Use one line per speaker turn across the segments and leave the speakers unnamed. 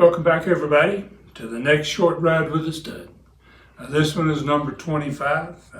Welcome back, everybody, to the next short ride with a stud. This one is number 25.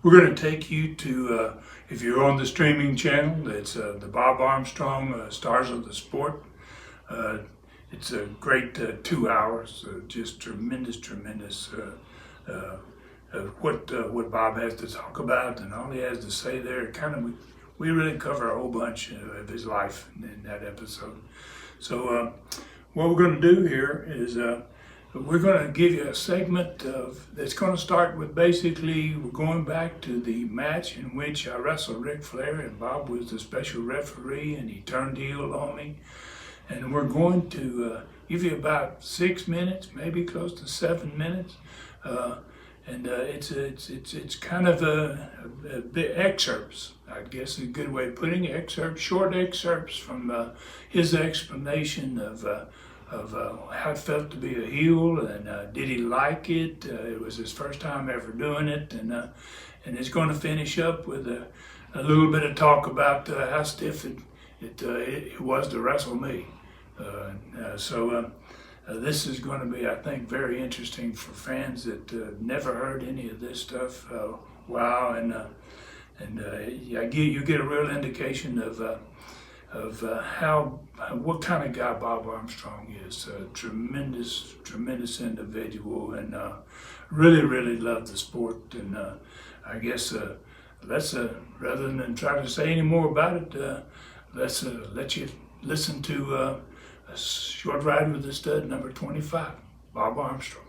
We're going to take you to, if you're on the streaming channel, it's the Bob Armstrong Stars of the Sport. It's a great 2 hours, just tremendous what Bob has to talk about and all he has to say there. We really cover a whole bunch of his life in that episode. So what we're going to do here is we're going to give you a segment that's going to start with basically we're going back to the match in which I wrestled Ric Flair and Bob was the special referee and he turned heel on me. And we're going to give you about 6 minutes, maybe close to 7 minutes. It's kind of a bit excerpts, I guess is a good way of putting it. Short excerpts from his explanation of how it felt to be a heel and did he like it. It was his first time ever doing it, and it's going to finish up with a little bit of talk about how stiff it was to wrestle me. This is going to be, I think, very interesting for fans that never heard any of this stuff. Wow, you get a real indication of what kind of guy Bob Armstrong is. Tremendous individual, and really loved the sport. And I guess let's rather than try to say any more about it, let's let you listen to a short ride with the stud, number 25, Bob Armstrong.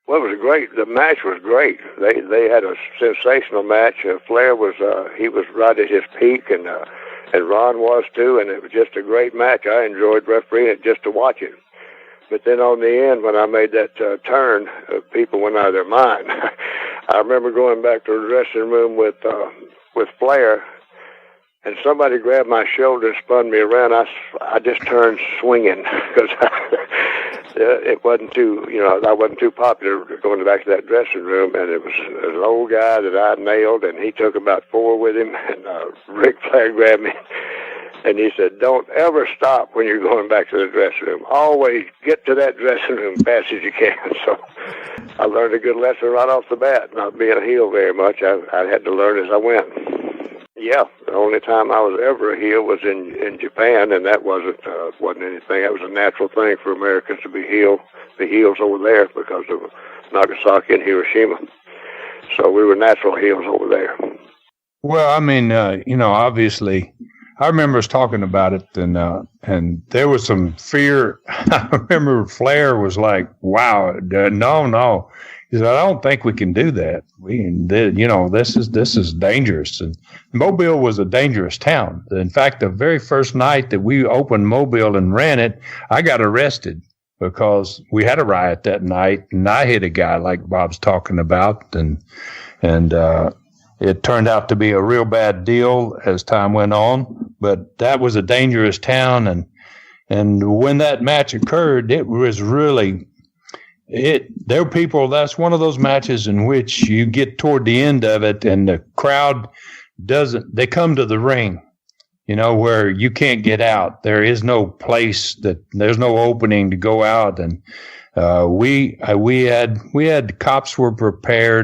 Well, it was great. The match was great. They had a sensational match. Flair was he was right at his peak, and Ron was too. And it was just a great match. I enjoyed refereeing it just to watch it. But then on the end, when I made that turn, people went out of their mind. I remember going back to the dressing room with Flair. And somebody grabbed my shoulder and spun me around. I just turned swinging because it wasn't too, I wasn't too popular going back to that dressing room. And it was an old guy that I nailed, and he took about 4 with him. And Ric Flair grabbed me, and he said, "Don't ever stop when you're going back to the dressing room. Always get to that dressing room fast as you can." So I learned a good lesson right off the bat, not being a heel very much. I had to learn as I went. Yeah, the only time I was ever a heel was in Japan, and that wasn't anything. That was a natural thing for Americans to be the heels over there because of Nagasaki and Hiroshima. So we were natural heels over there.
Well, I mean, obviously, I remember us talking about it, and there was some fear. I remember Flair was like, "Wow, no." He said, "I don't think we can do that. This is dangerous." And Mobile was a dangerous town. In fact, the very first night that we opened Mobile and ran it, I got arrested because we had a riot that night, and I hit a guy like Bob's talking about, and it turned out to be a real bad deal as time went on. But that was a dangerous town, and when that match occurred, it was really. There were people, that's one of those matches in which you get toward the end of it and the crowd they come to the ring, where you can't get out. There is no place there's no opening to go out. And, we had cops were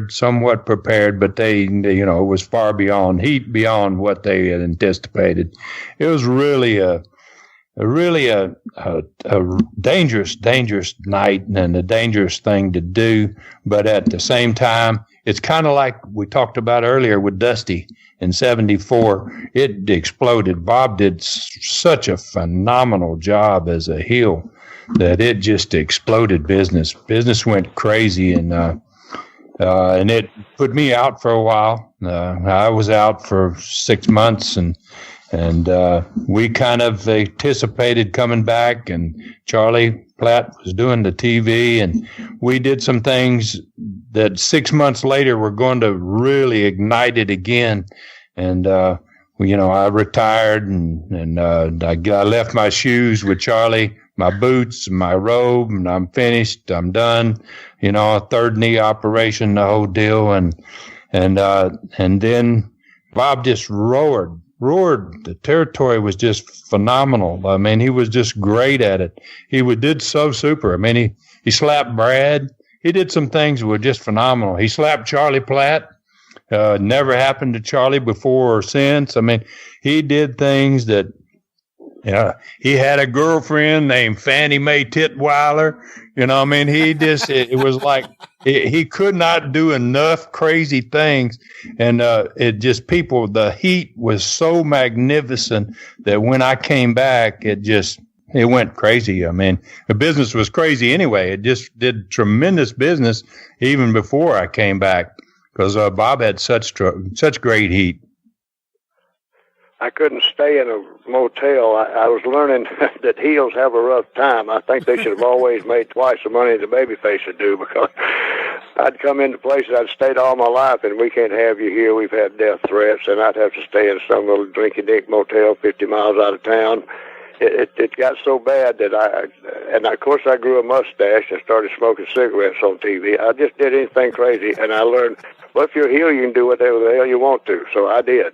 somewhat prepared, but it was far beyond what they had anticipated. It was really a dangerous night and a dangerous thing to do. But at the same time, it's kind of like we talked about earlier with Dusty in '74. It exploded. Bob did such a phenomenal job as a heel that it just exploded business. Business went crazy, and it put me out for a while. I was out for 6 months, and we kind of anticipated coming back, and Charlie Platt was doing the TV, and we did some things that 6 months later were going to really ignite it again. And, I retired, and I left my shoes with Charlie, my boots, my robe, and I'm finished. I'm done. A third knee operation, the whole deal. And then Bob just roared roared. The territory was just phenomenal. I mean, he was just great at it. Did so super. I mean, he slapped Brad. He did some things that were just phenomenal. He slapped Charlie Platt. Never happened to Charlie before or since. I mean, he did things that, he had a girlfriend named Fannie Mae Titweiler. I mean, it was like he could not do enough crazy things. And the heat was so magnificent that when I came back, it went crazy. I mean, the business was crazy anyway. It just did tremendous business even before I came back because Bob had such great heat.
I couldn't stay in a motel. I was learning that heels have a rough time. I think they should have always made twice the money the babyface would do, because I'd come into places I'd stayed all my life, and we can't have you here. We've had death threats, and I'd have to stay in some little drinky-dink motel 50 miles out of town. It got so bad that of course I grew a mustache and started smoking cigarettes on TV. I just did anything crazy, and I learned, well, if you're a heel, you can do whatever the hell you want to. So I did.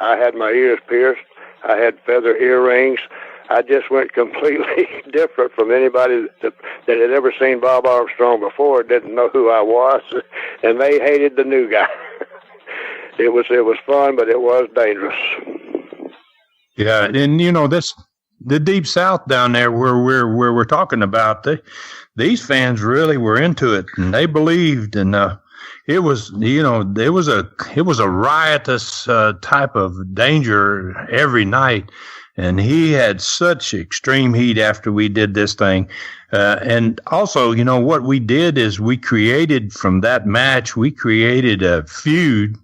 I had my ears pierced. I had feather earrings. I just went completely different from anybody that had ever seen Bob Armstrong before, didn't know who I was, and they hated the new guy. It was fun, but it was dangerous.
Yeah, and the Deep South down there where we're talking about, these fans really were into it, and they believed, and it was a riotous type of danger every night, and he had such extreme heat after we did this thing, and also what we did is we created a feud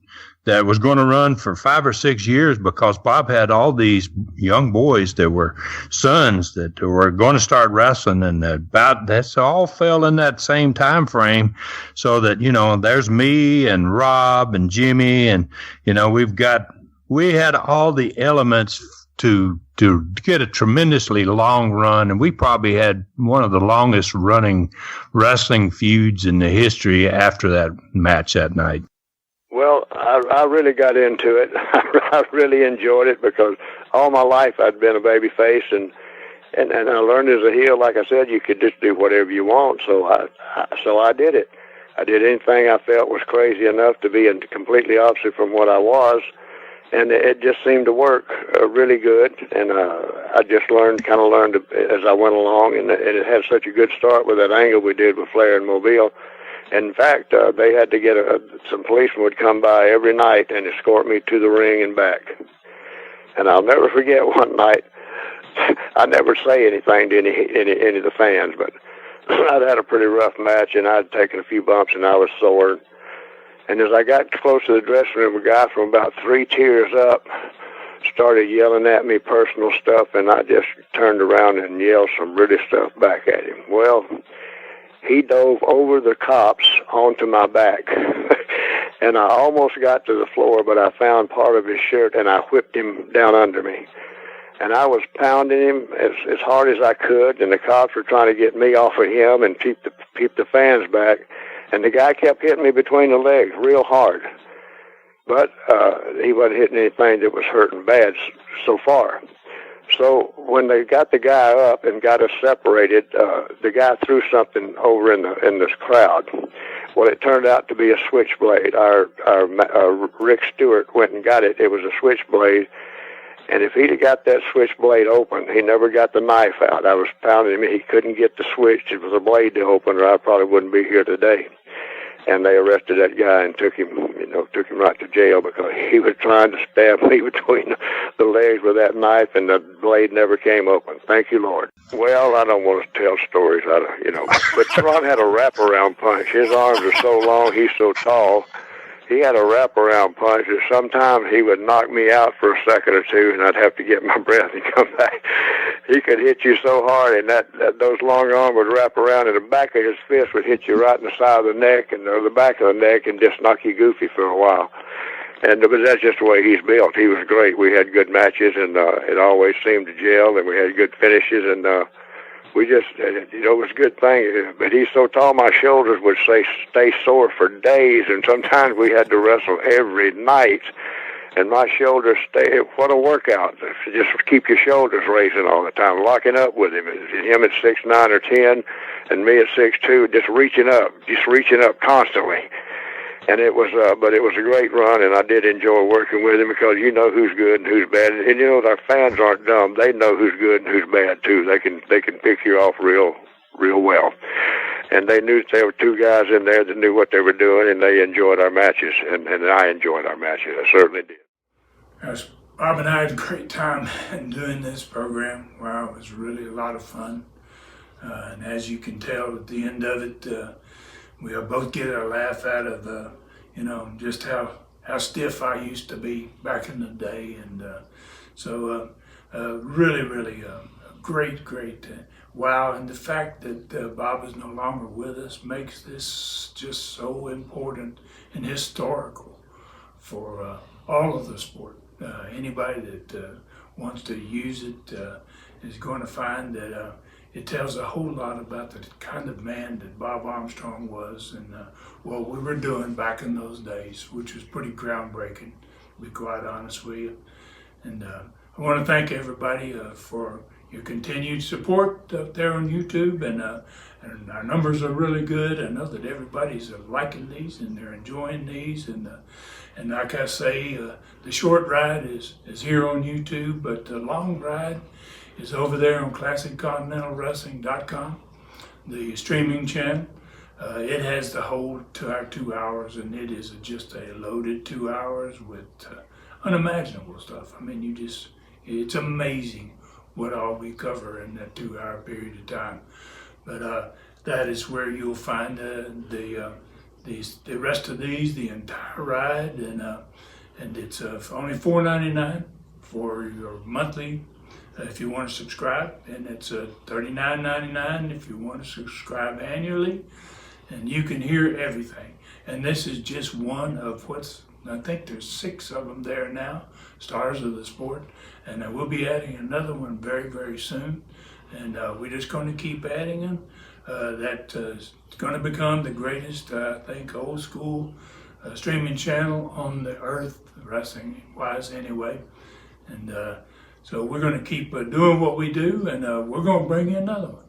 that was going to run for 5 or 6 years, because Bob had all these young boys that were sons that were going to start wrestling, and that's all fell in that same time frame. So that, there's me and Rob and Jimmy, and, we had all the elements to get a tremendously long run, and we probably had one of the longest running wrestling feuds in the history after that match that night.
Well, I really got into it. I really enjoyed it, because all my life I'd been a baby face, and I learned as a heel, like I said, you could just do whatever you want. So I did it. I did anything I felt was crazy enough to be completely opposite from what I was, and it just seemed to work really good. And I just learned as I went along, and it had such a good start with that angle we did with Flair and Mobile. In fact, they had to get some policemen would come by every night and escort me to the ring and back. And I'll never forget one night. I never say anything to any of the fans, but I'd had a pretty rough match, and I'd taken a few bumps, and I was sore. And as I got close to the dressing room, a guy from about 3 tiers up started yelling at me personal stuff, and I just turned around and yelled some really stuff back at him. Well, he dove over the cops onto my back, and I almost got to the floor, but I found part of his shirt, and I whipped him down under me. And I was pounding him as hard as I could, and the cops were trying to get me off of him and keep the fans back. And the guy kept hitting me between the legs real hard. But he wasn't hitting anything that was hurting bad so far. So when they got the guy up and got us separated, the guy threw something over in this crowd. Well, it turned out to be a switchblade. Our Rick Stewart went and got it. It was a switchblade. And if he'd have got that switchblade open, he never got the knife out. I was pounding him. He couldn't get the switch. It was a blade to open, or I probably wouldn't be here today. And they arrested that guy and took him right to jail, because he was trying to stab me between the legs with that knife, and the blade never came open. Thank you, Lord. Well, I don't want to tell stories, but Ron had a wraparound punch. His arms are so long, he's so tall. He had a wraparound punch, and sometimes he would knock me out for a second or two, and I'd have to get my breath and come back. He could hit you so hard, and those long arms would wrap around, and the back of his fist would hit you right in the side of the neck and the back of the neck, and just knock you goofy for a while. But that's just the way he's built. He was great. We had good matches, and it always seemed to gel, and we had good finishes, and we just, it was a good thing. But he's so tall, my shoulders would stay sore for days, and sometimes we had to wrestle every night. And my shoulders stay. What a workout! Just keep your shoulders raising all the time. Locking up with him, him at 6'9" or 10, and me at 6'2", just reaching up constantly. And it was, but it was a great run, and I did enjoy working with him because you know who's good and who's bad, and you know our fans aren't dumb. They know who's good and who's bad too. They can pick you off real well. And they knew there were two guys in there that knew what they were doing, and they enjoyed our matches, and I enjoyed our matches. I certainly did.
Yes, Bob and I had a great time doing this program. Wow, it was really a lot of fun. And as you can tell at the end of it, we both get a laugh out of, just how stiff I used to be back in the day. And really great. Wow, and the fact that Bob is no longer with us makes this just so important and historical for all of the sport. Anybody that wants to use it is going to find that it tells a whole lot about the kind of man that Bob Armstrong was and what we were doing back in those days, which was pretty groundbreaking, to be quite honest with you. And I want to thank everybody for your continued support up there on YouTube, and our numbers are really good. I know that everybody's liking these and they're enjoying these, and like I say, the short ride is here on YouTube, but the long ride is over there on ClassicContinentalWrestling.com, the streaming channel. It has the whole to our 2 hours, and it is just a loaded 2 hours with unimaginable stuff. I mean, it's amazing what all we cover in that 2 hour period of time. But that is where you'll find the rest of these, the entire ride, and it's only $4.99 for your monthly if you want to subscribe, and it's $39.99 if you want to subscribe annually, and you can hear everything. And this is just one of I think there's 6 of them there now, Stars of the Sport, and we'll be adding another one very, very soon, and we're just going to keep adding them. That's going to become the greatest, I think, old school streaming channel on the earth, wrestling-wise anyway. And so we're going to keep doing what we do, and we're going to bring you another one.